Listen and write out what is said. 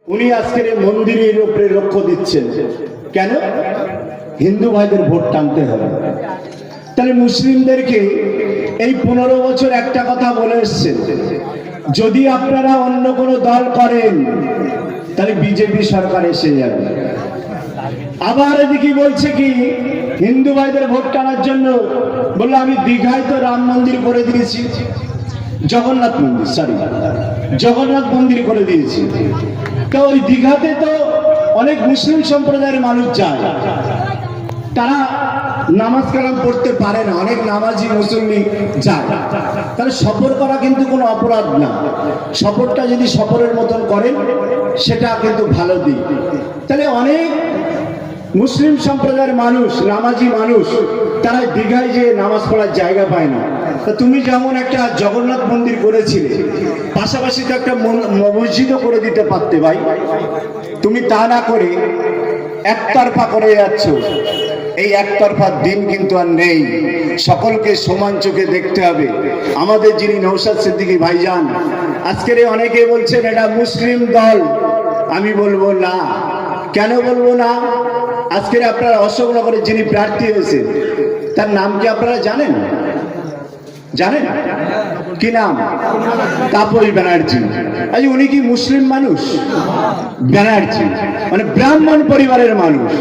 উনি আজকের মন্দিরের উপরে লক্ষ্য দিচ্ছেন কেন? হিন্দু ভাইদের ভোট টানতে হবে। তাহলে মুসলিমদেরকে এই 15 বছর একটা কথা বলে এসছেন, যদি আপনারা অন্য কোনো দল করেন তাহলে বিজেপি সরকার এসে যাবে। আবার এদিকে বলছে কি হিন্দু ভাইদের ভোট টানার জন্য, বললো আমি দীঘায় তো রাম মন্দির করে দিয়েছি, জগন্নাথ মন্দির করে দিয়েছি। তো ওই দীঘাতে তো অনেক মুসলিম সম্প্রদায়ের মানুষ যায়, তারা নামাজ কালাম পড়তে পারে না, অনেক নামাজি মুসল্লি যায়। তাহলে সফর করা কিন্তু কোনো অপরাধ না, সফরটা যদি সফরের মতন করেন সেটা কিন্তু ভালো দিক। তাহলে অনেক মুসলিম সম্প্রদায়ের মানুষ, নামাজি মানুষ, তারা দীঘায় যে নামাজ পড়ার জায়গা পায় না। তা তুমি যেমন একটা জগন্নাথ মন্দির করেছিলে, পাশাপাশি তো একটা মসজিদও করে দিতে পারতে ভাই। তুমি তা না করে একতরফা করে যাচ্ছ। এই একতরফা দিন কিন্তু আর নেই, সকলকে সমান চোখে দেখতে হবে। আমাদের যিনি নওশাদ সিদ্দিকী ভাইজান, আজকের অনেকে বলছেন এটা মুসলিম দল, আমি বলবো না। কেন বলবো না? আজকের আপনারা অশোকনগরে যিনি প্রার্থী হয়েছে তার নাম কি আপনারা জানেন? জানেন কি নাম? তাপস ব্যানার্জি। আজ উনি কি মুসলিম মানুষ? ব্যানার্জি মানে ব্রাহ্মণ পরিবারের মানুষ।